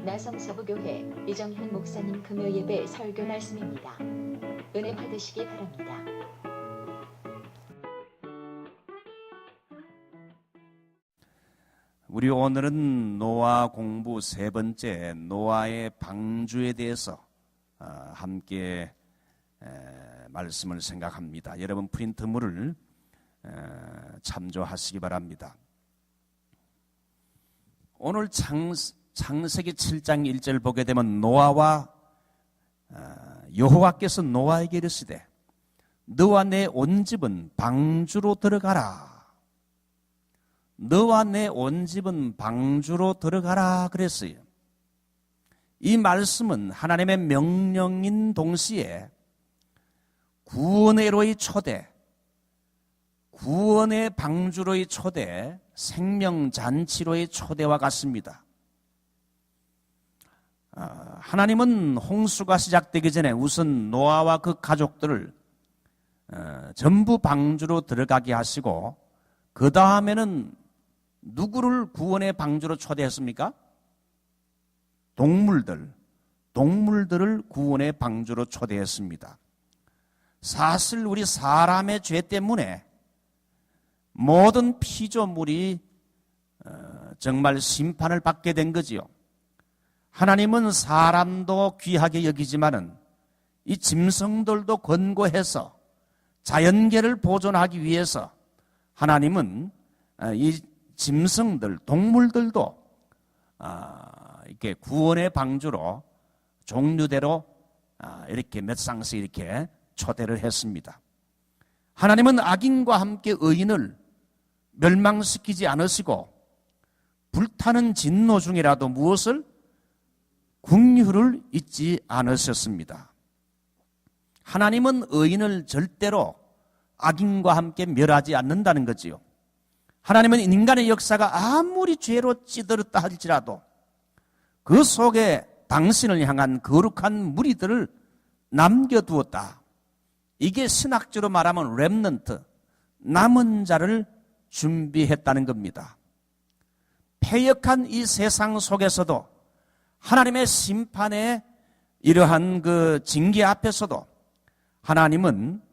나성서부교회 이정현 목사님 금요예배 설교 말씀입니다. 은혜 받으시기 바랍니다. 우리 오늘은 노아 공부 세 번째 노아의 방주에 대해서 함께 말씀을 생각합니다. 여러분 프린트물을 참조하시기 바랍니다. 오늘 창세기 7장 1절 보게 되면 노아와 여호와께서 노아에게 이르시되 너와 내 온 집은 방주로 들어가라. 너와 내 온 집은 방주로 들어가라 그랬어요. 이 말씀은 하나님의 명령인 동시에 구원의로의 초대, 구원의 방주로의 초대, 생명잔치로의 초대와 같습니다. 하나님은 홍수가 시작되기 전에 우선 노아와 그 가족들을 전부 방주로 들어가게 하시고 그 다음에는 누구를 구원의 방주로 초대했습니까? 동물들을 구원의 방주로 초대했습니다. 사실 우리 사람의 죄 때문에 모든 피조물이 정말 심판을 받게 된 거지요. 하나님은 사람도 귀하게 여기지만은 이 짐승들도 권고해서 자연계를 보존하기 위해서 하나님은 이 짐승들, 동물들도 이렇게 구원의 방주로 종류대로 이렇게 몇 쌍씩 이렇게 초대를 했습니다. 하나님은 악인과 함께 의인을 멸망시키지 않으시고 불타는 진노 중이라도 무엇을? 긍휼을 잊지 않으셨습니다. 하나님은 의인을 절대로 악인과 함께 멸하지 않는다는 거지요. 하나님은 인간의 역사가 아무리 죄로 찌들었다 할지라도 그 속에 당신을 향한 거룩한 무리들을 남겨두었다. 이게 신학적으로 말하면 렘넌트, 남은 자를 준비했다는 겁니다. 패역한 이 세상 속에서도 하나님의 심판의 이러한 그 징계 앞에서도 하나님은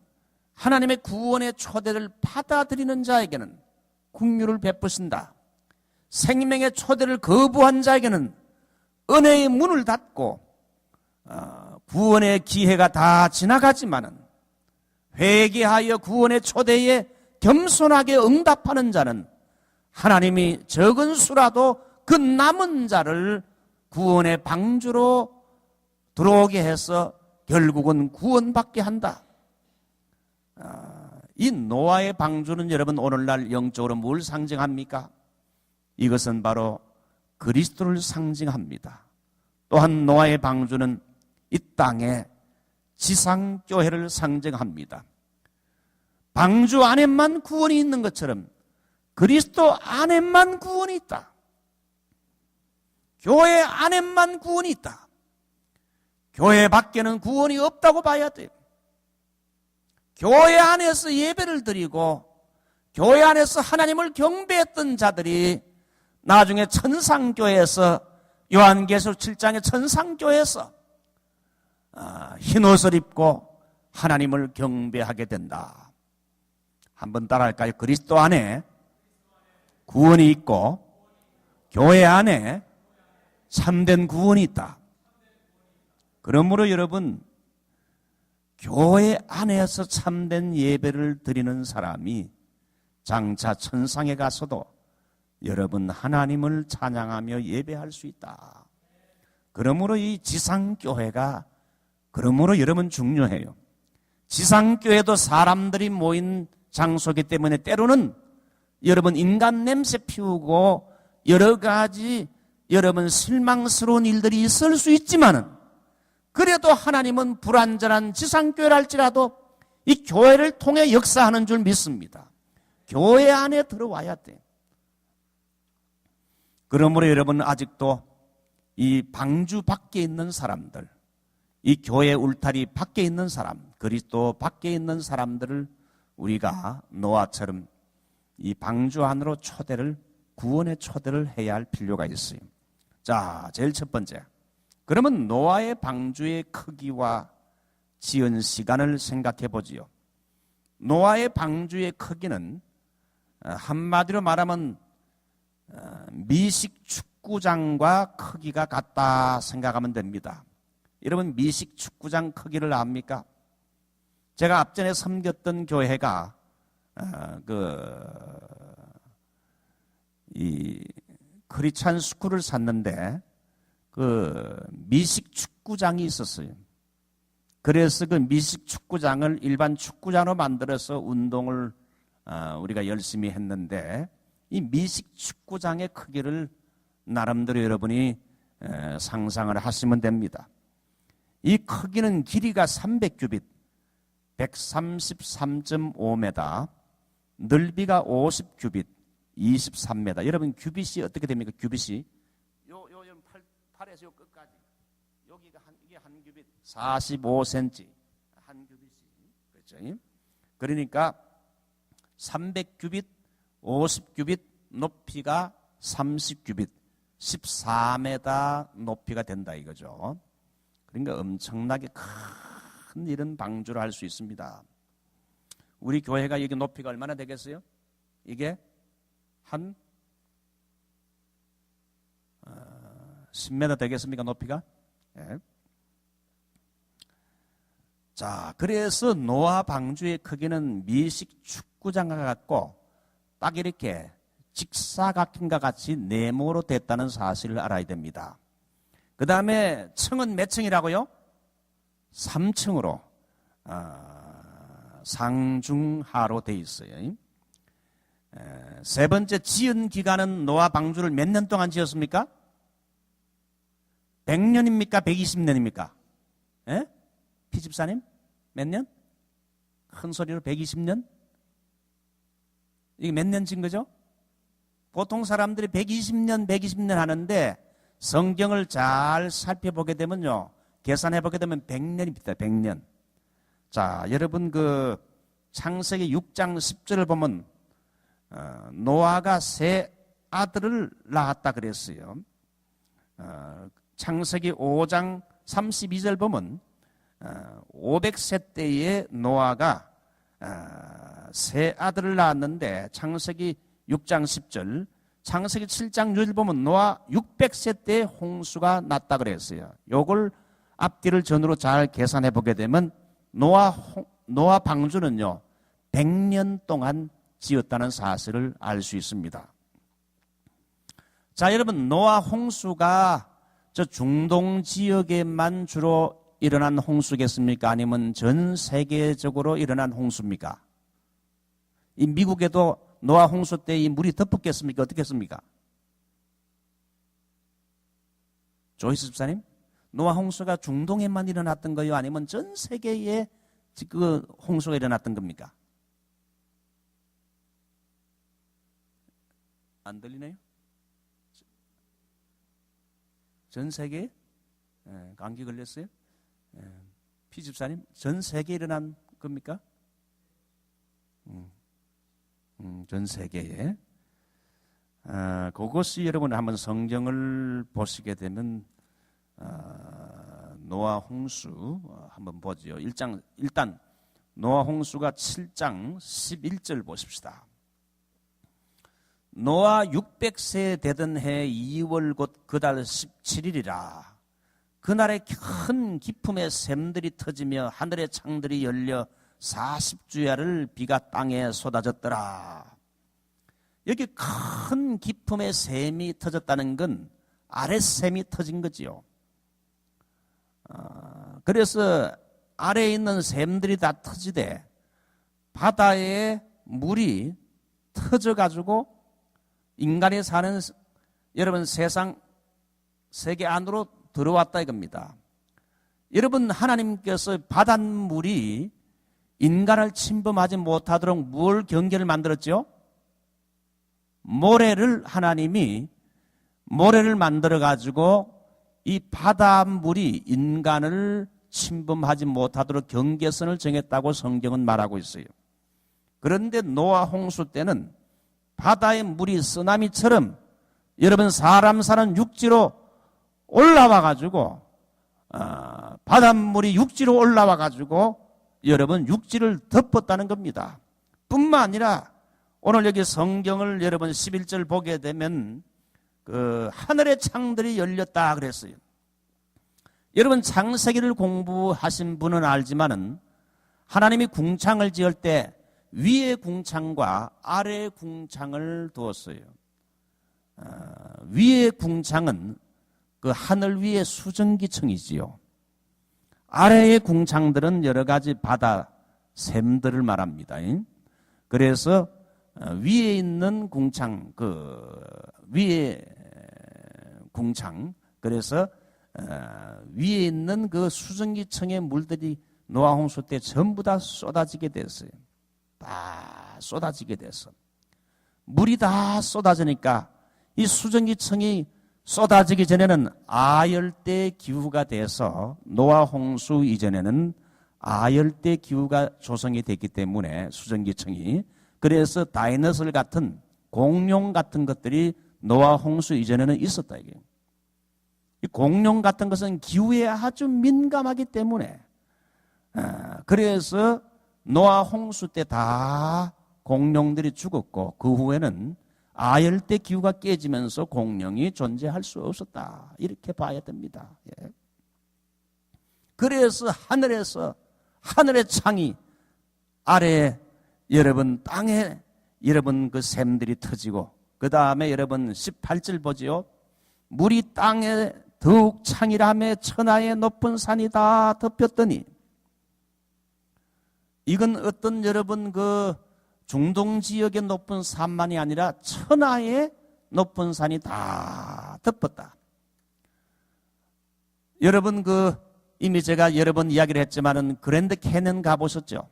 하나님의 구원의 초대를 받아들이는 자에게는 긍휼을 베푸신다. 생명의 초대를 거부한 자에게는 은혜의 문을 닫고 구원의 기회가 다 지나가지만은 회개하여 구원의 초대에 겸손하게 응답하는 자는 하나님이 적은 수라도 그 남은 자를 구원의 방주로 들어오게 해서 결국은 구원받게 한다. 이 노아의 방주는 여러분 오늘날 영적으로 뭘 상징합니까? 이것은 바로 그리스도를 상징합니다. 또한 노아의 방주는 이 땅의 지상교회를 상징합니다. 방주 안에만 구원이 있는 것처럼 그리스도 안에만 구원이 있다. 교회 안에만 구원이 있다. 교회 밖에는 구원이 없다고 봐야 돼요. 교회 안에서 예배를 드리고 교회 안에서 하나님을 경배했던 자들이 나중에 천상교회에서 요한계시록 7장의 천상교회에서 흰옷을 입고 하나님을 경배하게 된다. 한번 따라할까요? 그리스도 안에 구원이 있고 교회 안에 참된 구원이 있다. 그러므로 여러분 교회 안에서 참된 예배를 드리는 사람이 장차 천상에 가서도 여러분 하나님을 찬양하며 예배할 수 있다. 그러므로 이 지상교회가 그러므로 여러분 중요해요. 지상교회도 사람들이 모인 장소이기 때문에 때로는 여러분 인간 냄새 피우고 여러 가지 여러분 실망스러운 일들이 있을 수 있지만은 그래도 하나님은 불완전한 지상교회를 할지라도 이 교회를 통해 역사하는 줄 믿습니다. 교회 안에 들어와야 돼. 그러므로 여러분 아직도 이 방주 밖에 있는 사람들, 이 교회 울타리 밖에 있는 사람, 그리스도 밖에 있는 사람들을 우리가 노아처럼 이 방주 안으로 초대를 구원의 초대를 해야 할 필요가 있어요. 자, 제일 첫 번째. 그러면 노아의 방주의 크기와 지은 시간을 생각해 보지요. 노아의 방주의 크기는 한마디로 말하면 미식 축구장과 크기가 같다 생각하면 됩니다. 여러분, 미식 축구장 크기를 압니까? 제가 앞전에 섬겼던 교회가 이 크리스찬 스쿨을 샀는데 그 미식 축구장이 있었어요. 그래서 그 미식 축구장을 일반 축구장으로 만들어서 운동을 우리가 열심히 했는데, 이 미식 축구장의 크기를 나름대로 여러분이 상상을 하시면 됩니다. 이 크기는 길이가 300규빗, 133.5m, 넓이가 50규빗, 23m. 여러분, 규빗이 어떻게 됩니까? 규빗이 팔에서 요 끝까지 이게 한 규빗 45cm 한 규빗이, 그렇죠? 그러니까 300규빗, 50규빗, 높이가 30규빗, 14m 높이가 된다 이거죠. 그러니까 엄청나게 큰 이런 방주를 할 수 있습니다. 우리 교회가 여기 높이가 얼마나 되겠어요? 이게 한 10m 되겠습니까? 높이가? 네. 자, 그래서 노아 방주의 크기는 미식 축구장과 같고 딱 이렇게 직사각형과 같이 네모로 됐다는 사실을 알아야 됩니다. 그 다음에 층은 몇 층이라고요? 3층으로 상중하로 돼 있어요. 세 번째, 지은 기간은 노아 방주를 몇 년 동안 지었습니까? 100년입니까? 120년입니까? 예? 피집사님? 몇 년? 큰 소리로 120년? 이게 몇 년 진 거죠? 보통 사람들이 120년 하는데 성경을 잘 살펴보게 되면요, 계산해보게 되면 100년입니다. 100년. 자, 여러분 그 창세기 6장 10절을 보면 노아가 세 아들을 낳았다 그랬어요. 창세기 5장 32절 보면 500세 때에 노아가 세 아들을 낳았는데, 창세기 6장 10절, 창세기 7장 6절 보면 노아 600세 때에 홍수가 났다 그랬어요. 요걸 앞뒤를 전으로 잘 계산해 보게 되면 노아 방주는요 100년 동안 지었다는 사실을 알 수 있습니다. 자, 여러분, 노아 홍수가 저 중동 지역에만 주로 일어난 홍수겠습니까? 아니면 전 세계적으로 일어난 홍수입니까? 이 미국에도 노아 홍수 때 이 물이 덮었겠습니까? 어떻겠습니까? 조이스 집사님, 노아 홍수가 중동에만 일어났던 거요? 아니면 전 세계에 그 홍수가 일어났던 겁니까? 안 들리네요? 전 세계에? 감기 걸렸어요? 피 집사님, 전 세계에 일어난 겁니까? 전 세계에. 그것이 여러분 한번 성경을 보시게 되면 노아 홍수 한번 보죠. 일단 노아 홍수가 7장 11절 보십시다. 노아 600세 되던 해 2월 곧 그달 17일이라 그날에 큰 기품의 샘들이 터지며 하늘의 창들이 열려 40주야를 비가 땅에 쏟아졌더라. 여기 큰 기품의 샘이 터졌다는 건 아랫샘이 터진 거지요. 그래서 아래에 있는 샘들이 다 터지되 바다에 물이 터져가지고 인간이 사는 여러분 세상 세계 안으로 들어왔다 이겁니다. 여러분, 하나님께서 바닷물이 인간을 침범하지 못하도록 뭘 경계를 만들었죠? 하나님이 모래를 만들어 가지고 이 바닷물이 인간을 침범하지 못하도록 경계선을 정했다고 성경은 말하고 있어요. 그런데 노아 홍수 때는 바다의 물이 쓰나미처럼 여러분 사람 사는 육지로 올라와 가지고 바닷물이 육지로 올라와 가지고 여러분 육지를 덮었다는 겁니다. 뿐만 아니라 오늘 여기 성경을 여러분 11절 보게 되면 그 하늘의 창들이 열렸다 그랬어요. 여러분 창세기를 공부하신 분은 알지만은 하나님이 궁창을 지을 때 위에 궁창과 아래 궁창을 두었어요. 위에 궁창은 그 하늘 위의 수증기층이지요. 아래의 궁창들은 여러 가지 바다 샘들을 말합니다. 그래서 위에 있는 궁창, 위에 궁창, 그래서 위에 있는 그 수증기층의 물들이 노아 홍수 때 전부 다 쏟아지게 됐어요. 다 쏟아지게 됐어. 물이 다 쏟아지니까 이 수증기층이 쏟아지기 전에는 아열대 기후가 돼서 노아 홍수 이전에는 아열대 기후가 조성이 됐기 때문에 수증기층이, 그래서 다이너솔 같은 공룡 같은 것들이 노아 홍수 이전에는 있었다 이게. 이 공룡 같은 것은 기후에 아주 민감하기 때문에 그래서 노아 홍수 때 다 공룡들이 죽었고 그 후에는 아열대 기후가 깨지면서 공룡이 존재할 수 없었다 이렇게 봐야 됩니다. 예. 그래서 하늘의 창이 아래에 여러분 땅에 여러분 그 샘들이 터지고 그 다음에 여러분 18절 보지요. 물이 땅에 더욱 창이라며 천하의 높은 산이 다 덮였더니, 이건 어떤 여러분 그 중동 지역의 높은 산만이 아니라 천하의 높은 산이 다 덮었다. 여러분 그 이미 제가 여러 번 이야기를 했지만은 그랜드 캐년 가보셨죠?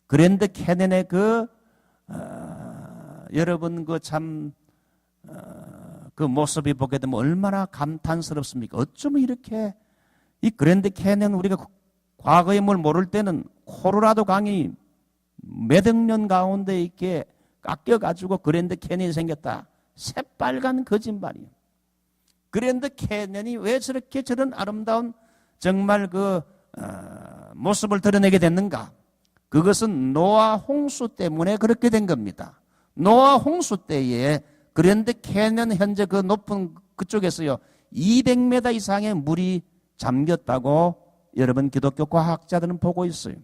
그랜드 캐년의 여러분 그 참 그 모습이 보게 되면 얼마나 감탄스럽습니까? 어쩌면 이렇게 이 그랜드 캐년 우리가 과거의 뭘 모를 때는 코로라도 강이 몇억 년 가운데 이렇게 깎여가지고 그랜드 캐년이 생겼다. 새빨간 거짓말이에요. 그랜드 캐년이 왜 저렇게 저런 아름다운 정말 모습을 드러내게 됐는가? 그것은 노아 홍수 때문에 그렇게 된 겁니다. 노아 홍수 때에 그랜드 캐년 현재 그 높은 그쪽에서요 200m 이상의 물이 잠겼다고 여러분 기독교 과학자들은 보고 있어요.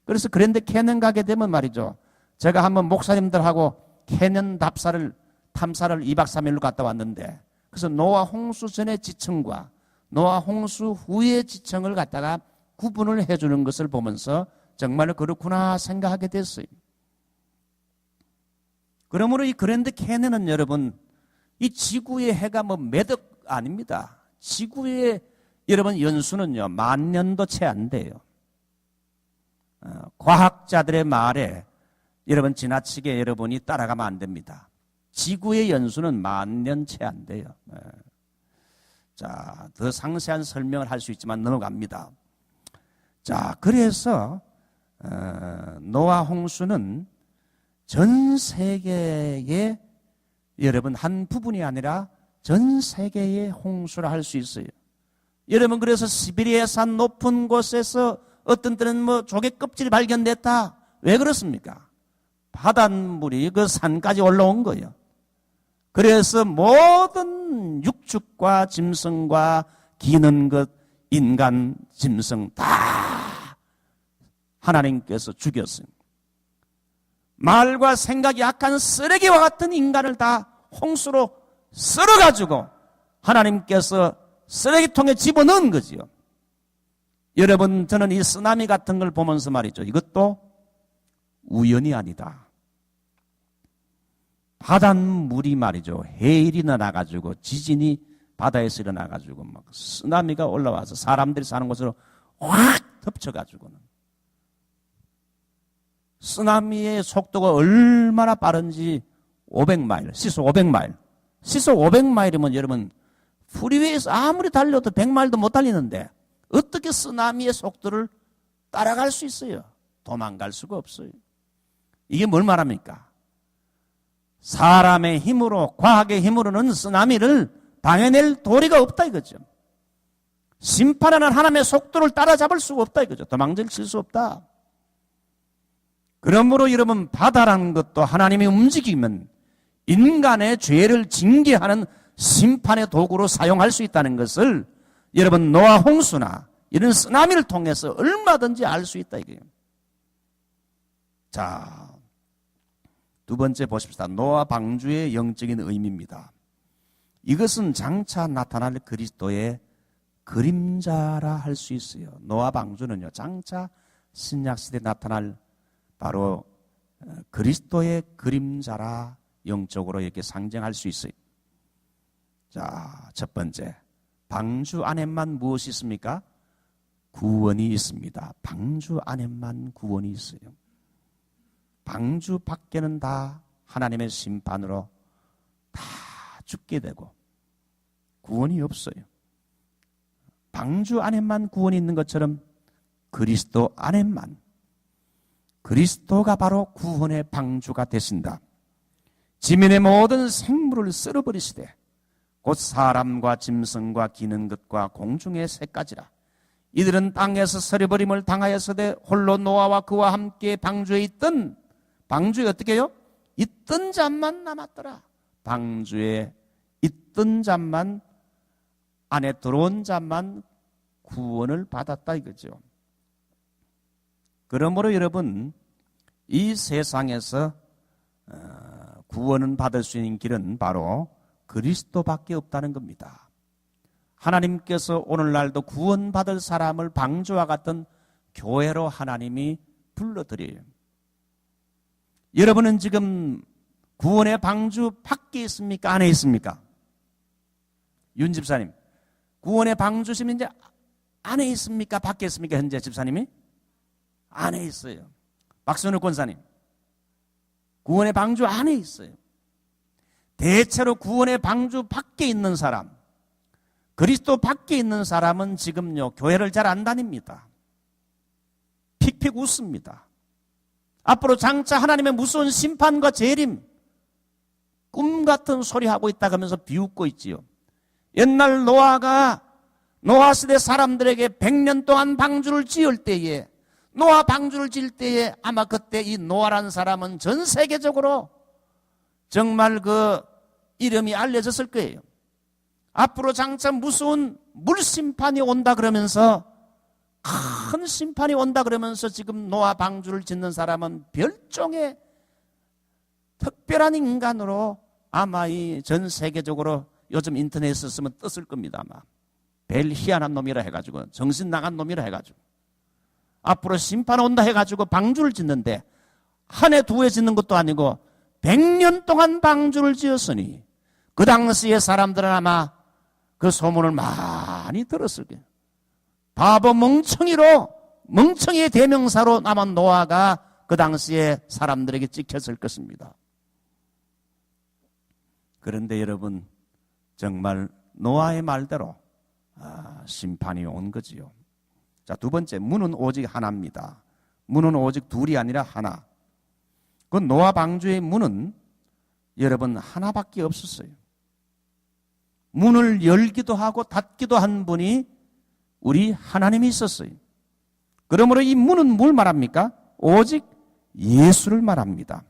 그래서 그랜드 캐년 가게 되면 말이죠. 제가 한번 목사님들하고 캐년 탐사를 2박 3일로 갔다 왔는데, 그래서 노아 홍수 전의 지층과 노아 홍수 후의 지층을 갖다가 구분을 해주는 것을 보면서 정말 그렇구나 생각하게 됐어요. 그러므로 이 그랜드 캐년은 여러분 이 지구의 해가 몇억 아닙니다. 지구의 여러분 연수는요 10,000년도 채 안 돼요. 과학자들의 말에 여러분 지나치게 여러분이 따라가면 안 됩니다. 지구의 연수는 10,000년 채 안 돼요. 자, 더 상세한 설명을 할 수 있지만 넘어갑니다. 자, 그래서 노아 홍수는 전 세계의 여러분 한 부분이 아니라 전 세계의 홍수를 할 수 있어요. 여러분 그래서 시베리아 산 높은 곳에서 어떤 때는 조개 껍질이 발견됐다. 왜 그렇습니까? 바닷물이 그 산까지 올라온 거예요. 그래서 모든 육축과 짐승과 기는 것, 인간, 짐승 다 하나님께서 죽였어요. 말과 생각이 약한 쓰레기와 같은 인간을 다 홍수로 썰어가지고 하나님께서 쓰레기통에 집어넣은 거지요. 여러분 저는 이 쓰나미 같은 걸 보면서 말이죠. 이것도 우연이 아니다. 바닷물이 말이죠. 해일이 나가지고 지진이 바다에서 일어나가지고 막 쓰나미가 올라와서 사람들이 사는 곳으로 확 덮쳐가지고는 쓰나미의 속도가 얼마나 빠른지 500마일, 시속 500마일. 시속 500마일이면 여러분 프리웨이에서 아무리 달려도 100마일도 못 달리는데 어떻게 쓰나미의 속도를 따라갈 수 있어요? 도망갈 수가 없어요. 이게 뭘 말합니까? 사람의 힘으로, 과학의 힘으로는 쓰나미를 당해낼 도리가 없다 이거죠. 심판하는 하나님의 속도를 따라잡을 수가 없다 이거죠. 도망칠 수 없다. 그러므로 여러분, 바다라는 것도 하나님이 움직이면 인간의 죄를 징계하는 심판의 도구로 사용할 수 있다는 것을 여러분, 노아 홍수나 이런 쓰나미를 통해서 얼마든지 알 수 있다 이거예요. 자, 두 번째 보십시다. 노아 방주의 영적인 의미입니다. 이것은 장차 나타날 그리스도의 그림자라 할 수 있어요. 노아 방주는요, 장차 신약시대에 나타날 바로 그리스도의 그림자라 영적으로 이렇게 상징할 수 있어요. 자, 첫 번째, 방주 안에만 무엇이 있습니까? 구원이 있습니다. 방주 안에만 구원이 있어요. 방주 밖에는 다 하나님의 심판으로 다 죽게 되고 구원이 없어요. 방주 안에만 구원이 있는 것처럼 그리스도 안에만, 그리스도가 바로 구원의 방주가 되신다. 지면의 모든 생물을 쓸어버리시되 곧 사람과 짐승과 기는 것과 공중의 새까지라. 이들은 땅에서 썰어버림을 당하였으되 홀로 노아와 그와 함께 방주에 있던, 방주에 어떻게 해요? 있던 자만 남았더라. 방주에 있던 자만, 안에 들어온 자만 구원을 받았다 이거죠. 그러므로 여러분, 이 세상에서 구원을 받을 수 있는 길은 바로 그리스도밖에 없다는 겁니다. 하나님께서 오늘날도 구원받을 사람을 방주와 같은 교회로 하나님이 불러들여요. 여러분은 지금 구원의 방주 밖에 있습니까? 안에 있습니까? 윤 집사님, 구원의 방주시면 이제 안에 있습니까? 밖에 있습니까? 현재 집사님이? 안에 있어요. 박선우 권사님, 구원의 방주 안에 있어요. 대체로 구원의 방주 밖에 있는 사람, 그리스도 밖에 있는 사람은 지금요, 교회를 잘 안 다닙니다. 픽픽 웃습니다. 앞으로 장차 하나님의 무서운 심판과 재림, 꿈 같은 소리 하고 있다 하면서 비웃고 있지요. 옛날 노아 시대 사람들에게 100년 동안 방주를 지을 때에, 노아 방주를 지을 때에 아마 그때 이 노아라는 사람은 전 세계적으로 정말 그 이름이 알려졌을 거예요. 앞으로 장차 무서운 물심판이 온다 그러면서, 큰 심판이 온다 그러면서 지금 노아 방주를 짓는 사람은 별종의 특별한 인간으로 아마 이 전 세계적으로 요즘 인터넷에 쓰면 떴을 겁니다. 아마 별 희한한 놈이라 해가지고, 정신 나간 놈이라 해가지고, 앞으로 심판 온다 해가지고 방주를 짓는데 한 해 두 해 짓는 것도 아니고 100년 동안 방주를 지었으니 그 당시에 사람들은 아마 그 소문을 많이 들었을 거예요. 바보 멍청이의 대명사로 남은 노아가 그 당시에 사람들에게 찍혔을 것입니다. 그런데 여러분, 정말 노아의 말대로 심판이 온 거지요. 자, 두 번째, 문은 오직 하나입니다. 문은 오직 둘이 아니라 하나. 그 노아 방주의 문은 여러분 하나밖에 없었어요. 문을 열기도 하고 닫기도 한 분이 우리 하나님이 있었어요. 그러므로 이 문은 뭘 말합니까? 오직 예수를 말합니다.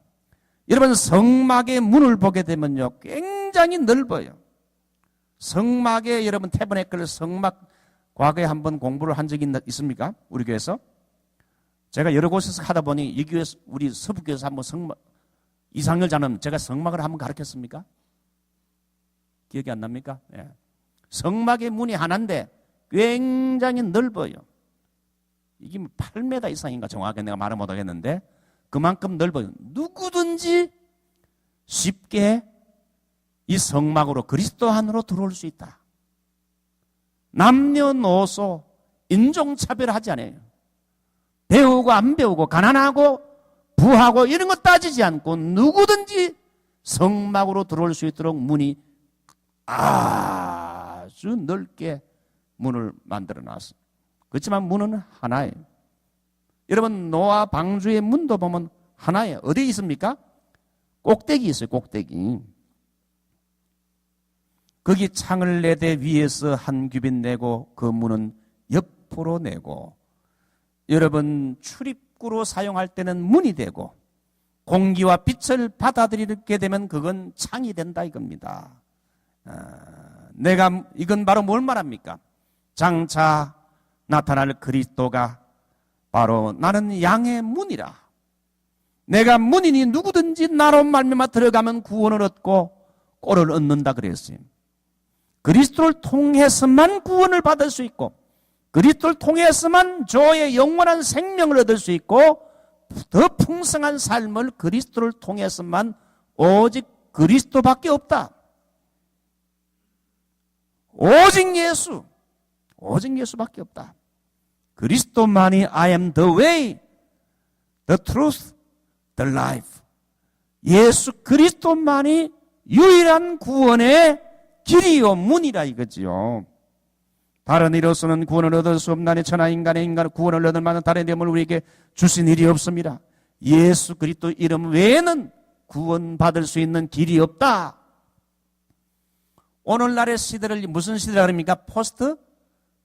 여러분, 성막의 문을 보게 되면요, 굉장히 넓어요. 성막에, 여러분 태버네클 성막 과거에 한번 공부를 한 적이 있습니까? 우리 교회에서? 제가 여러 곳에서 하다 보니 이 교회에서, 우리 서북교회에서 한번 성막, 이상열 자는 제가 성막을 한번 가르쳤습니까? 기억이 안 납니까? 예. 성막의 문이 하나인데 굉장히 넓어요. 이게 8m 이상인가 정확하게 내가 말을 못하겠는데 그만큼 넓어요. 누구든지 쉽게 이 성막으로 그리스도 안으로 들어올 수 있다. 남녀노소 인종차별하지 않아요. 배우고 안 배우고 가난하고 부하고 이런 거 따지지 않고 누구든지 성막으로 들어올 수 있도록 문이 아주 넓게 문을 만들어 놨어요. 그렇지만 문은 하나예요. 여러분, 노아 방주의 문도 보면 하나예요. 어디에 있습니까? 꼭대기 있어요. 꼭대기. 거기 창을 내대 위에서 한 규빗 내고 그 문은 옆으로 내고, 여러분 출입구로 사용할 때는 문이 되고 공기와 빛을 받아들이게 되면 그건 창이 된다 이겁니다. 이건 바로 뭘 말합니까? 장차 나타날 그리스도가 바로 나는 양의 문이라. 내가 문이니 누구든지 나로 말미암아 들어가면 구원을 얻고 꼴을 얻는다 그랬어요. 그리스도를 통해서만 구원을 받을 수 있고 그리스도를 통해서만 저의 영원한 생명을 얻을 수 있고 더 풍성한 삶을 그리스도를 통해서만, 오직 그리스도밖에 없다. 오직 예수, 오직 예수밖에 없다. 그리스도만이 I am the way, the truth, the life. 예수 그리스도만이 유일한 구원의 길이요 문이라 이거지요. 다른 이로서는 구원을 얻을 수 없나니 천하 인간의 구원을 얻을 만한 다른 이름을 우리에게 주신 일이 없습니다. 예수 그리스도 이름 외에는 구원받을 수 있는 길이 없다. 오늘날의 시대를 무슨 시대라 그럽니까? 포스트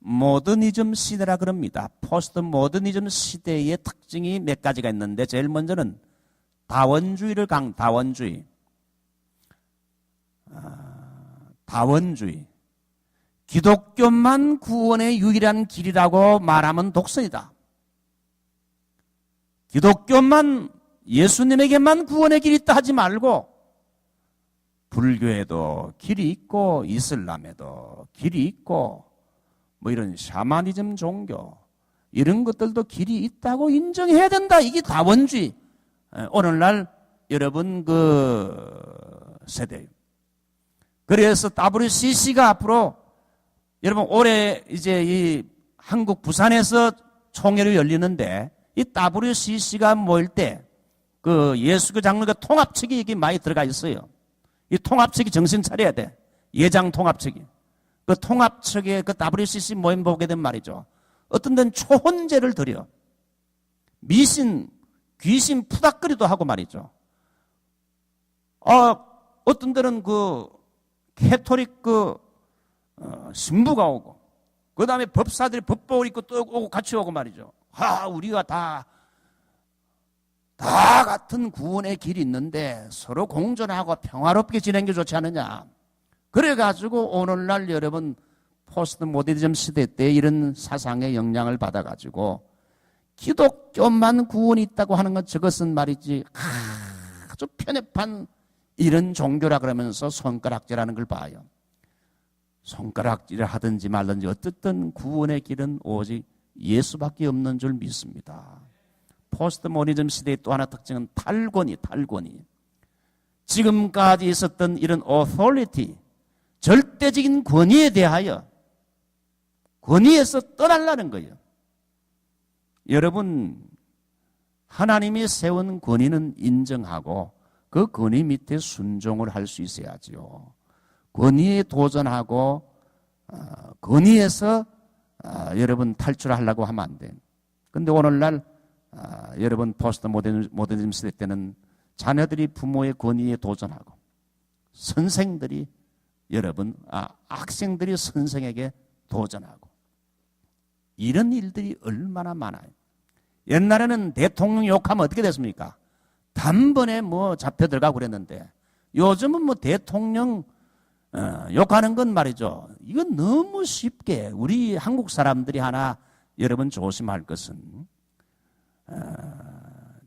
모더니즘 시대라 그럽니다. 포스트 모더니즘 시대의 특징이 몇 가지가 있는데, 제일 먼저는 다원주의. 기독교만 구원의 유일한 길이라고 말하면 독선이다. 기독교만, 예수님에게만 구원의 길이 있다 하지 말고 불교에도 길이 있고 이슬람에도 길이 있고 뭐 이런 샤머니즘 종교 이런 것들도 길이 있다고 인정해야 된다. 이게 다원주의. 오늘날 여러분 그 세대예요. 그래서 WCC가 앞으로 여러분 올해 이제 이 한국 부산에서 총회를 열리는데, 이 WCC가 모일 때 그 예수교 장로교 통합측이 여기 많이 들어가 있어요. 이 통합측이 정신 차려야 돼. 예장 통합측이. 그 통합측의 그 WCC 모임 보게 되면 말이죠. 어떤 데는 초혼제를 드려. 미신, 귀신 푸닥거리도 하고 말이죠. 어떤 데는 그 캐토릭 신부가 오고, 그 다음에 법사들이 법복을 입고 또 오고 같이 오고 말이죠. 우리가 다 같은 구원의 길이 있는데 서로 공존하고 평화롭게 지내는 게 좋지 않느냐. 그래가지고 오늘날 여러분 포스트 모더니즘 시대 때 이런 사상의 영향을 받아가지고 기독교만 구원이 있다고 하는 것, 저것은 말이지 아주 편협한 이런 종교라 그러면서 손가락질하는 걸 봐요. 손가락질을 하든지 말든지 어쨌든 구원의 길은 오직 예수밖에 없는 줄 믿습니다. 포스트 모더니즘 시대의 또 하나 특징은 탈권이. 지금까지 있었던 이런 authority, 절대적인 권위에 대하여 권위에서 떠나려는 거예요. 여러분, 하나님이 세운 권위는 인정하고 그 권위 밑에 순종을 할 수 있어야지요. 권위에 도전하고 권위에서 여러분 탈출하려고 하면 안 돼요. 그런데 오늘날 여러분 포스트 모더니즘 시대 때는 자녀들이 부모의 권위에 도전하고 선생들이 학생들이 선생에게 도전하고 이런 일들이 얼마나 많아요. 옛날에는 대통령 욕하면 어떻게 됐습니까? 단번에 뭐 잡혀 들어가고 그랬는데 요즘은 뭐 대통령 욕하는 건 말이죠. 이건 너무 쉽게 우리 한국 사람들이 하나 여러분 조심할 것은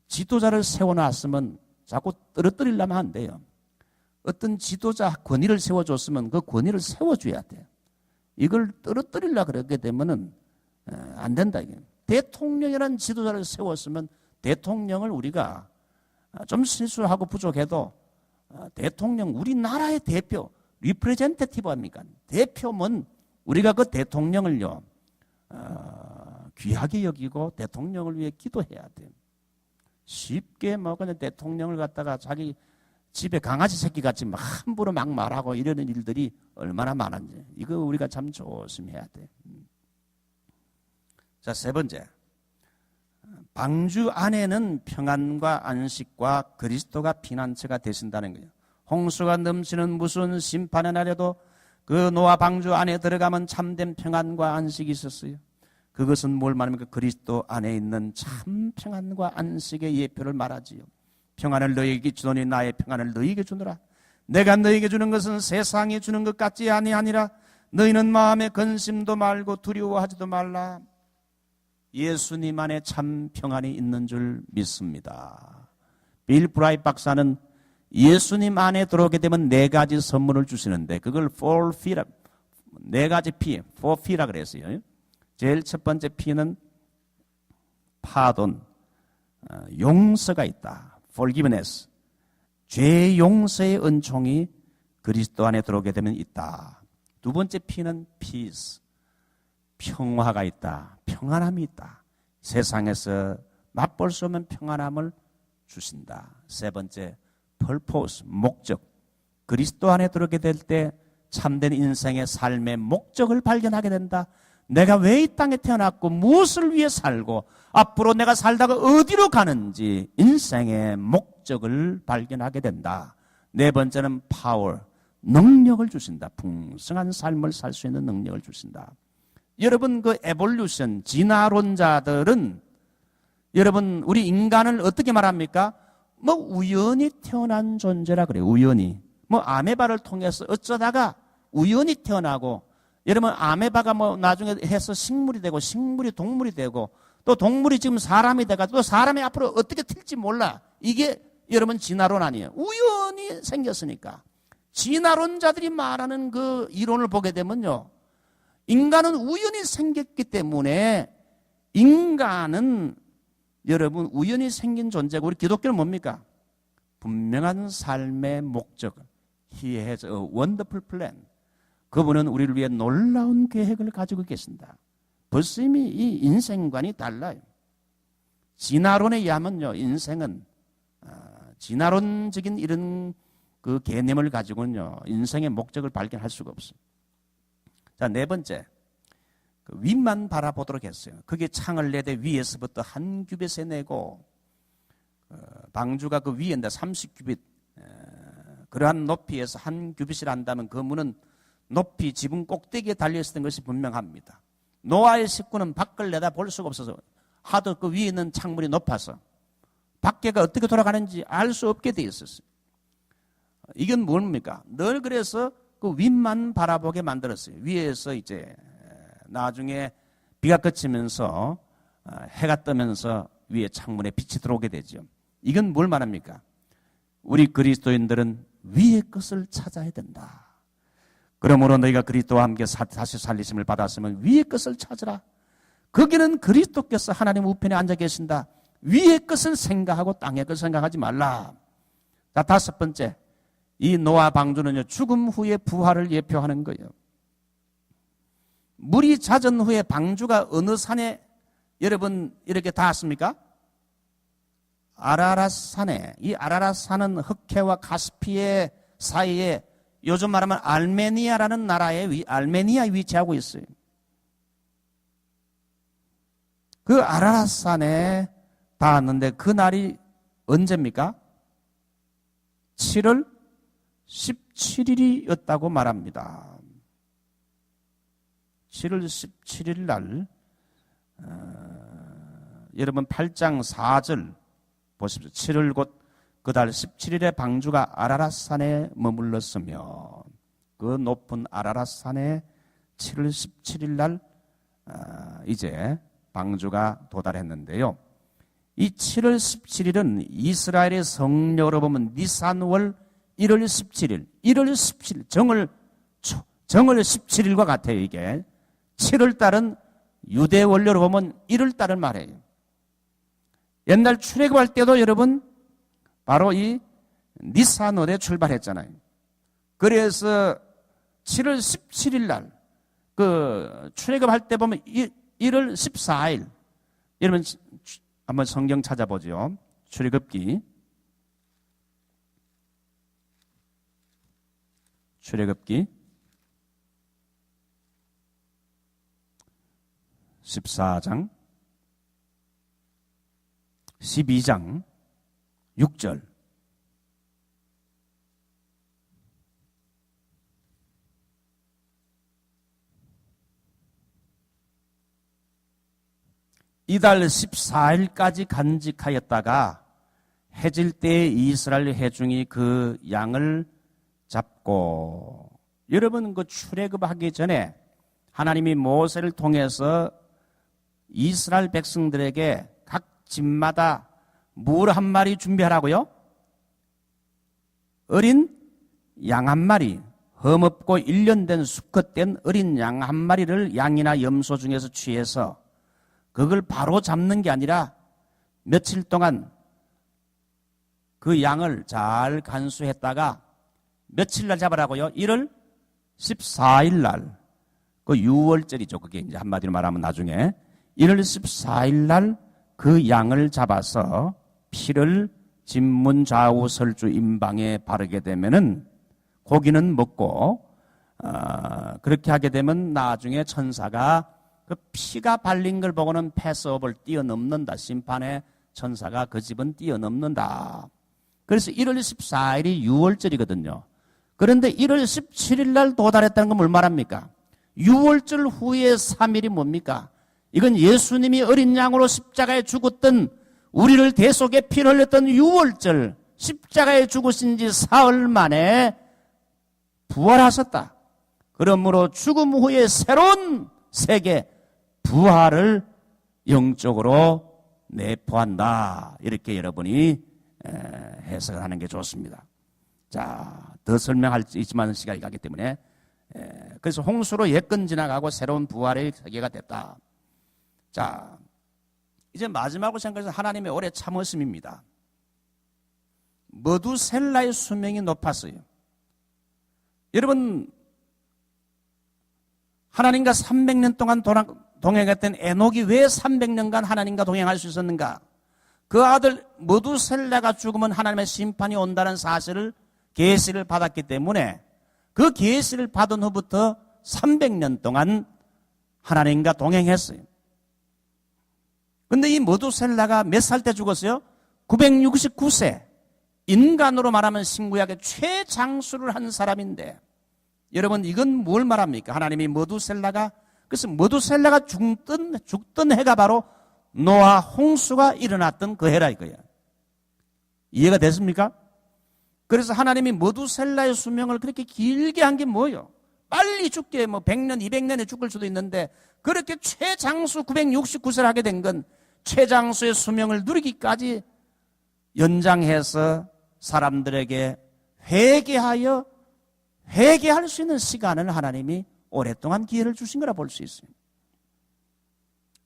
지도자를 세워놨으면 자꾸 떨어뜨리려면 안 돼요. 어떤 지도자 권위를 세워줬으면 그 권위를 세워줘야 돼요. 이걸 떨어뜨리려고 그러게 되면은 안 된다. 이게. 대통령이라는 지도자를 세웠으면 대통령을 우리가 좀 실수하고 부족해도 대통령, 우리나라의 대표, 리프레젠테티브 합니까? 대표면 우리가 그 대통령을요, 귀하게 여기고 대통령을 위해 기도해야 돼요. 쉽게 뭐 그냥 대통령을 갖다가 자기 집에 강아지 새끼 같이 막 함부로 막 말하고 이러는 일들이 얼마나 많은지, 이거 우리가 참 조심해야 돼. 자, 세 번째. 방주 안에는 평안과 안식과 그리스도가 피난처가 되신다는 거예요. 홍수가 넘치는 무슨 심판의 날에도 그 노아 방주 안에 들어가면 참된 평안과 안식이 있었어요. 그것은 뭘 말합니까? 그리스도 안에 있는 참 평안과 안식의 예표를 말하지요. 평안을 너희에게 주노니 나의 평안을 너희에게 주노라. 내가 너희에게 주는 것은 세상이 주는 것 같지 아니하니라. 너희는 마음에 근심도 말고 두려워하지도 말라. 예수님 안에 참 평안이 있는 줄 믿습니다. 빌 브라이트 박사는 예수님 안에 들어오게 되면 4가지 선물을 주시는데 그걸 4P라, 4가지 P, 4P라 그랬어요. 제일 첫 번째 P는 파돈, 용서가 있다. Forgiveness. 죄 용서의 은총이 그리스도 안에 들어오게 되면 있다. 두 번째 P는 Peace. 평화가 있다. 평안함이 있다. 세상에서 맛볼 수 없는 평안함을 주신다. 세 번째, purpose, 목적. 그리스도 안에 들어오게 될 때 참된 인생의 삶의 목적을 발견하게 된다. 내가 왜 이 땅에 태어났고 무엇을 위해 살고 앞으로 내가 살다가 어디로 가는지 인생의 목적을 발견하게 된다. 네 번째는 power, 능력을 주신다. 풍성한 삶을 살 수 있는 능력을 주신다. 여러분 그 에볼루션, 진화론자들은 여러분 우리 인간을 어떻게 말합니까? 뭐 우연히 태어난 존재라 그래요. 우연히. 뭐 아메바를 통해서 어쩌다가 우연히 태어나고 여러분 아메바가 뭐 나중에 해서 식물이 되고 식물이 동물이 되고 또 동물이 지금 사람이 돼가지고 또 사람이 앞으로 어떻게 튈지 몰라. 이게 여러분 진화론 아니에요. 우연히 생겼으니까. 진화론자들이 말하는 그 이론을 보게 되면요. 인간은 우연히 생겼기 때문에 인간은 여러분 우연히 생긴 존재고 우리 기독교는 뭡니까? 분명한 삶의 목적. He has a wonderful plan. 그분은 우리를 위해 놀라운 계획을 가지고 계신다. 벌써 이미 이 인생관이 달라요. 진화론에 의하면요, 인생은 진화론적인 이런 그 개념을 가지고는요, 인생의 목적을 발견할 수가 없어요. 자, 네 번째, 그 윗만 바라보도록 했어요. 그게 창을 내대 위에서부터 한 규빗에 내고 방주가 그 위에인데 30규빗 그러한 높이에서 한 규빗이라 한다면 그 문은 높이 지붕 꼭대기에 달려있었던 것이 분명합니다. 노아의 식구는 밖을 내다 볼 수가 없어서 하도 그 위에 있는 창문이 높아서 밖에가 어떻게 돌아가는지 알 수 없게 되어 있었어요. 이건 뭡니까? 늘 그래서 그 윗만 바라보게 만들었어요. 위에서 이제 나중에 비가 그치면서 해가 뜨면서 위에 창문에 빛이 들어오게 되죠. 이건 뭘 말합니까? 우리 그리스도인들은 위의 것을 찾아야 된다. 그러므로 너희가 그리스도와 함께 다시 살리심을 받았으면 위의 것을 찾으라. 거기는 그리스도께서 하나님 우편에 앉아 계신다. 위의 것을 생각하고 땅의 것을 생각하지 말라. 자, 다섯 번째, 이 노아 방주는요, 죽음 후의 부활을 예표하는 거예요. 물이 잦은 후에 방주가 어느 산에 여러분 이렇게 닿았습니까? 아라랏 산에. 이 아라랏 산은 흑해와 카스피해 사이에 요즘 말하면 알메니아라는 나라에 알메니아에 위치하고 있어요. 그 아라랏 산에 닿았는데 그 날이 언제입니까? 7월 17일이었다고 말합니다. 7월 17일 날 여러분 8장 4절 보십시오. 7월 곧 그달 17일에 방주가 아라랏산에 머물렀으며 그 높은 아라랏산에 7월 17일 날 이제 방주가 도달했는데요. 이 7월 17일은 이스라엘의 성령으로 보면 니산월 1월 17일, 1월 17일, 정월 17일과 같아요, 이게. 7월 달은 유대 원료로 보면 1월 달을 말해요. 옛날 출애굽할 때도 여러분 바로 이 니산월에 출발했잖아요. 그래서 7월 17일 날 그 출애굽할 때 보면 1월 14일 여러분 한번 성경 찾아보죠. 출애굽기 14장 12장 6절 이달 14일까지 간직하였다가 해질 때 이스라엘 회중이 그 양을 잡고, 여러분 그 출애굽하기 전에 하나님이 모세를 통해서 이스라엘 백성들에게 각 집마다 물 한 마리 준비하라고요? 어린 양 한 마리, 험없고 1년 된 수컷된 어린 양 한 마리를 양이나 염소 중에서 취해서 그걸 바로 잡는 게 아니라 며칠 동안 그 양을 잘 간수했다가 며칠 날 잡으라고요? 1월 14일 날, 그 6월절이죠. 그게 이제 한마디로 말하면 나중에 1월 14일 날 그 양을 잡아서 피를 진문 좌우 설주 임방에 바르게 되면은 고기는 먹고, 그렇게 하게 되면 나중에 천사가 그 피가 발린 걸 보고는 패스업을 뛰어넘는다. 심판의 천사가 그 집은 뛰어넘는다. 그래서 1월 14일이 6월절이거든요. 그런데 1월 17일 날 도달했다는 건 뭘 말합니까? 6월절 후에 3일이 뭡니까? 이건 예수님이 어린 양으로 십자가에 죽었던, 우리를 대속에 피를 흘렸던 6월절, 십자가에 죽으신 지 사흘 만에 부활하셨다. 그러므로 죽음 후에 새로운 세계, 부활을 영적으로 내포한다. 이렇게 여러분이 해석을 하는 게 좋습니다. 자, 더 설명할 수 있지만 시간이 가기 때문에, 그래서 홍수로 옛건 지나가고 새로운 부활의 세계가 됐다. 자, 이제 마지막으로 생각해서 하나님의 오래 참으심입니다. 머두셀라의 수명이 높았어요. 여러분, 하나님과 300년 동안 동행했던 에녹이 왜 300년간 하나님과 동행할 수 있었는가? 그 아들 머두셀라가 죽으면 하나님의 심판이 온다는 사실을, 계시를 받았기 때문에 그 계시를 받은 후부터 300년 동안 하나님과 동행했어요. 근데 이 머두셀라가 몇 살 때 죽었어요? 969세. 인간으로 말하면 신구약의 최장수를 한 사람인데, 여러분 이건 뭘 말합니까? 하나님이 머두셀라가, 그래서 머두셀라가 죽던 해가 바로 노아 홍수가 일어났던 그 해라 이거야. 이해가 됐습니까? 그래서 하나님이 머두셀라의 수명을 그렇게 길게 한 게 뭐예요? 빨리 죽게 100년, 200년에 죽을 수도 있는데 그렇게 최장수 969세를 하게 된 건 최장수의 수명을 누리기까지 연장해서 사람들에게 회개할 수 있는 시간을 하나님이 오랫동안 기회를 주신 거라 볼 수 있어요.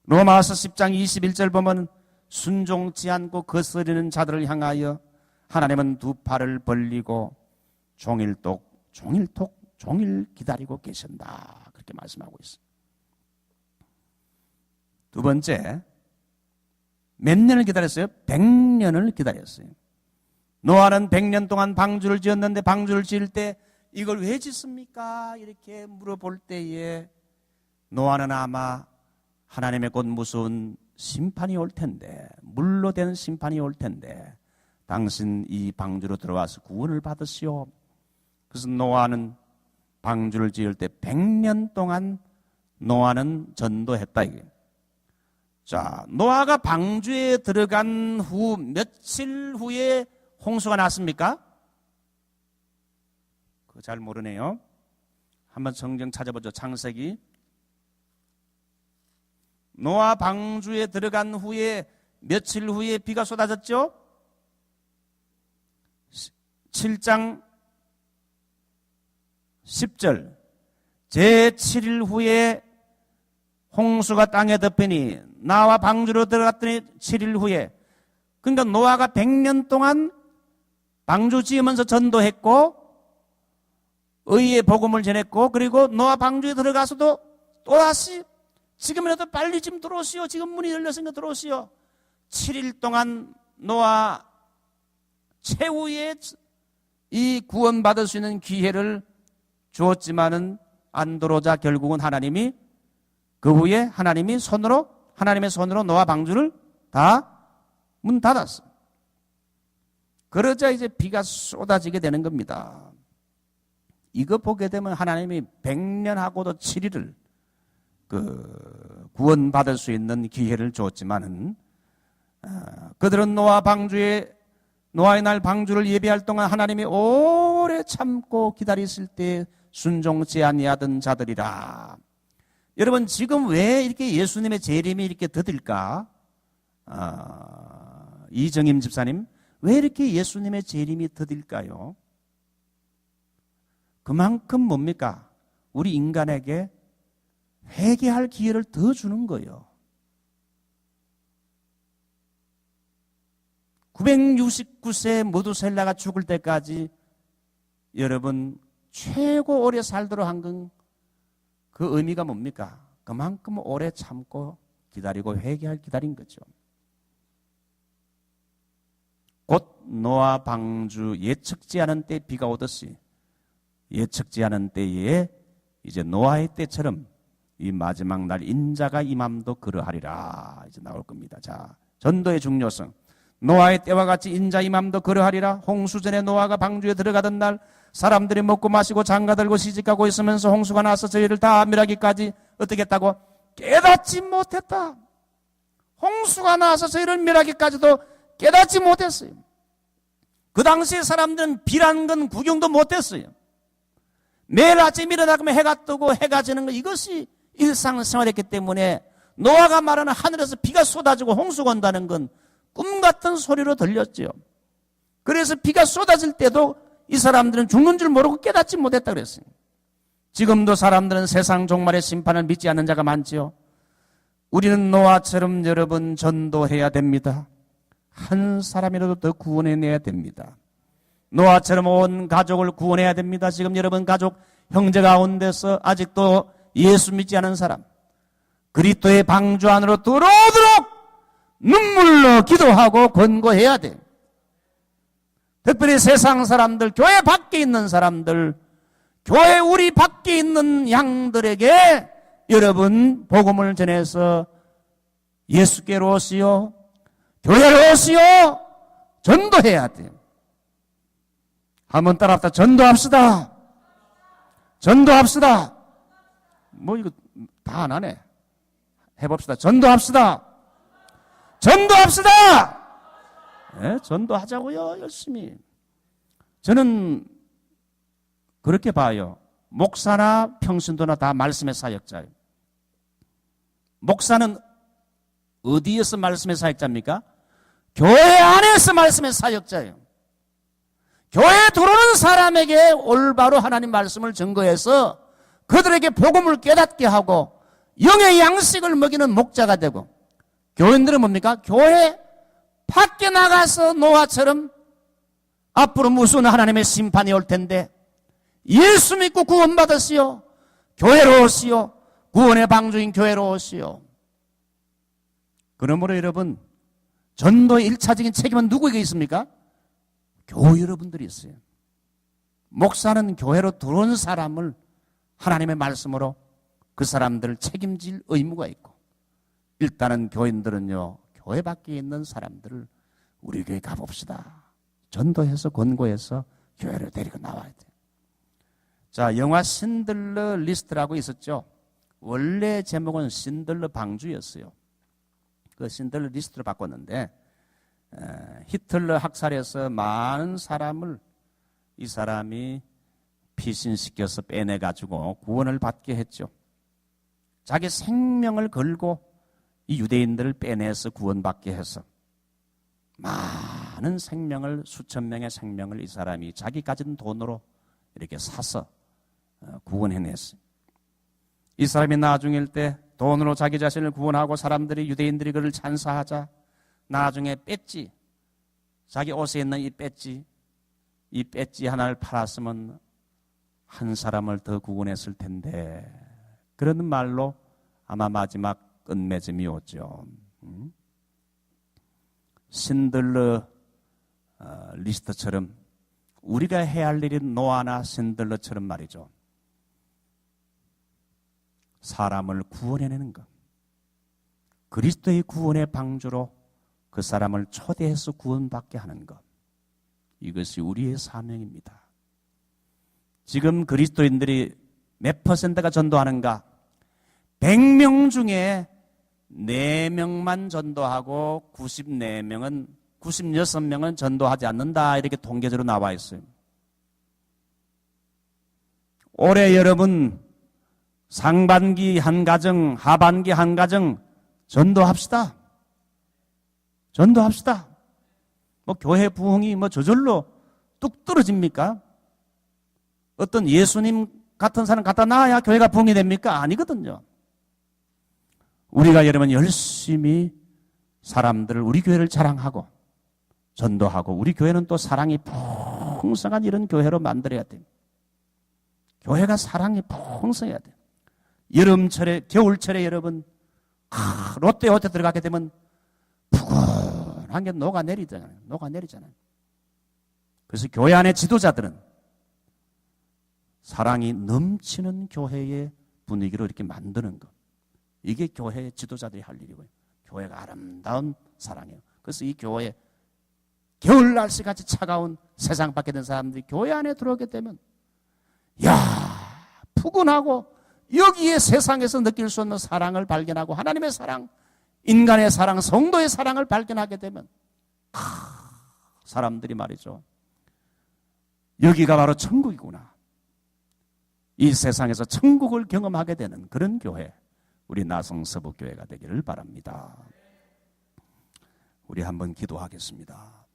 로마서 10장 21절 보면 순종치 않고 거스르는 자들을 향하여 하나님은 두 팔을 벌리고 종일 기다리고 계신다. 그렇게 말씀하고 있어요. 두 번째, 몇 년을 기다렸어요? 100년을 기다렸어요. 노아는 100년 동안 방주를 지었는데 방주를 지을 때 이걸 왜 짓습니까? 이렇게 물어볼 때에 노아는 아마 하나님의 곧 무서운 심판이 올 텐데, 물로 된 심판이 올 텐데 당신 이 방주로 들어와서 구원을 받으시오. 그래서 노아는 방주를 지을 때 100년 동안 노아는 전도했다 이게. 자, 노아가 방주에 들어간 후 며칠 후에 홍수가 났습니까? 그거 잘 모르네요. 한번 성경 찾아보죠. 창세기. 노아 방주에 들어간 후에 며칠 후에 비가 쏟아졌죠? 7장 10절. 제7일 후에 홍수가 땅에 덮이니 나와 방주로 들어갔더니 7일 후에. 그러니까 노아가 100년 동안 방주 지으면서 전도했고 의의 복음을 전했고, 그리고 노아 방주에 들어가서도 또다시 지금이라도 빨리 좀 들어오시오. 지금 문이 열렸으니까 들어오시오. 7일 동안 노아 최후의 이 구원받을 수 있는 기회를 주었지만은 안 들어오자 결국은 하나님이 그 후에 하나님의 손으로 노아 방주를 다 문 닫았어. 그러자 이제 비가 쏟아지게 되는 겁니다. 이거 보게 되면 하나님이 100년하고도 7일을 구원받을 수 있는 기회를 줬지만은 그들은 노아의 날 방주를 예비할 동안 하나님이 오래 참고 기다리실 때 순종치 아니하던 자들이라. 여러분, 지금 왜 이렇게 예수님의 재림이 이렇게 더딜까? 이정임 집사님, 왜 이렇게 예수님의 재림이 더딜까요? 그만큼 뭡니까? 우리 인간에게 회개할 기회를 더 주는 거예요. 969세 모두셀라가 죽을 때까지 여러분 최고 오래 살도록 한 건 그 의미가 뭡니까? 그만큼 오래 참고 기다리고 회개할 기다린 거죠. 곧 노아 방주 예측지 않은 때 비가 오듯이 예측지 않은 때에 이제 노아의 때처럼 이 마지막 날 인자가 임함도 그러하리라. 이제 나올 겁니다. 자, 전도의 중요성. 노아의 때와 같이 인자 임함도 그러하리라. 홍수 전에 노아가 방주에 들어가던 날 사람들이 먹고 마시고 장가들고 시집가고 있으면서 홍수가 나서 저희를 다 멸하기까지 어떻게 했다고? 깨닫지 못했다. 홍수가 나서 저희를 멸하기까지도 깨닫지 못했어요. 그 당시에 사람들은 비라는 건 구경도 못했어요. 매일 아침 일어나면 해가 뜨고 해가 지는 거 이것이 일상생활이었기 때문에 노아가 말하는 하늘에서 비가 쏟아지고 홍수가 온다는 건 꿈 같은 소리로 들렸죠. 그래서 비가 쏟아질 때도 이 사람들은 죽는 줄 모르고 깨닫지 못했다 그랬어요. 지금도 사람들은 세상 종말의 심판을 믿지 않는 자가 많지요. 우리는 노아처럼 여러분 전도해야 됩니다. 한 사람이라도 더 구원해내야 됩니다. 노아처럼 온 가족을 구원해야 됩니다. 지금 여러분 가족 형제 가운데서 아직도 예수 믿지 않은 사람, 그리스도의 방주 안으로 들어오도록 눈물로 기도하고 권고해야 돼요. 특별히 세상 사람들, 교회 밖에 있는 사람들, 교회 우리 밖에 있는 양들에게 여러분 복음을 전해서 예수께로 오시오, 교회로 오시오, 전도해야 돼요. 한번 따라합시다. 전도합시다. 전도합시다. 뭐 이거 다 안 하네. 해봅시다. 전도합시다. 전도합시다. 네, 전도하자고요. 열심히. 저는 그렇게 봐요. 목사나 평신도나 다 말씀의 사역자예요. 목사는 어디에서 말씀의 사역자입니까? 교회 안에서 말씀의 사역자예요. 교회에 들어오는 사람에게 올바로 하나님 말씀을 증거해서 그들에게 복음을 깨닫게 하고 영의 양식을 먹이는 목자가 되고, 교인들은 뭡니까? 교회 밖에 나가서 노아처럼 앞으로 무슨 하나님의 심판이 올 텐데 예수 믿고 구원받으시오, 교회로 오시오, 구원의 방주인 교회로 오시오. 그러므로 여러분, 전도의 1차적인 책임은 누구에게 있습니까? 교회 여러분들이 있어요. 목사는 교회로 들어온 사람을 하나님의 말씀으로 그 사람들을 책임질 의무가 있고, 일단은 교인들은요, 교회 밖에 있는 사람들을 우리 교회 가봅시다. 전도해서 권고해서 교회를 데리고 나와야 돼요. 자, 영화 신들러 리스트라고 있었죠. 원래 제목은 신들러 방주였어요. 그 신들러 리스트로 바꿨는데 히틀러 학살에서 많은 사람을 이 사람이 피신시켜서 빼내가지고 구원을 받게 했죠. 자기 생명을 걸고 이 유대인들을 빼내서 구원받게 해서 많은 생명을, 수천 명의 생명을 이 사람이 자기 가진 돈으로 이렇게 사서 구원해냈어요. 이 사람이 나중일 때 돈으로 자기 자신을 구원하고 사람들이, 유대인들이 그를 찬사하자 나중에 배지, 자기 옷에 있는 이 배지 하나를 팔았으면 한 사람을 더 구원했을 텐데, 그런 말로 아마 마지막 끝맺음이 오죠. 신들러 리스트처럼 우리가 해야 할 일이 노아나 신들러처럼 말이죠. 사람을 구원해내는 것, 그리스도의 구원의 방주로 그 사람을 초대해서 구원받게 하는 것, 이것이 우리의 사명입니다. 지금 그리스도인들이 몇 퍼센트가 전도하는가? 100명 중에 4명만 전도하고 96명은 전도하지 않는다. 이렇게 통계적으로 나와 있어요. 올해 여러분 상반기 한 가정, 하반기 한 가정 전도합시다. 전도합시다. 뭐 교회 부흥이 뭐 저절로 뚝 떨어집니까? 어떤 예수님 같은 사람 갖다 놔야 교회가 부흥이 됩니까? 아니거든요. 우리가 여러분 열심히 사람들을 우리 교회를 자랑하고 전도하고 우리 교회는 또 사랑이 풍성한 이런 교회로 만들어야 됩니다. 교회가 사랑이 풍성해야 돼요. 여름철에 겨울철에 여러분 롯데호텔 들어가게 되면 푸근한 게 녹아내리잖아요. 그래서 교회 안의 지도자들은 사랑이 넘치는 교회의 분위기로 이렇게 만드는 것. 이게 교회의 지도자들이 할 일이고요. 교회가 아름다운 사랑이에요. 그래서 이 교회 겨울 날씨같이 차가운 세상 밖에 있는 사람들이 교회 안에 들어오게 되면 푸근하고 여기에 세상에서 느낄 수 없는 사랑을 발견하고 하나님의 사랑, 인간의 사랑, 성도의 사랑을 발견하게 되면 사람들이 말이죠. 여기가 바로 천국이구나. 이 세상에서 천국을 경험하게 되는 그런 교회, 우리 나성서북교회가 되기를 바랍니다. 우리 한번 기도하겠습니다.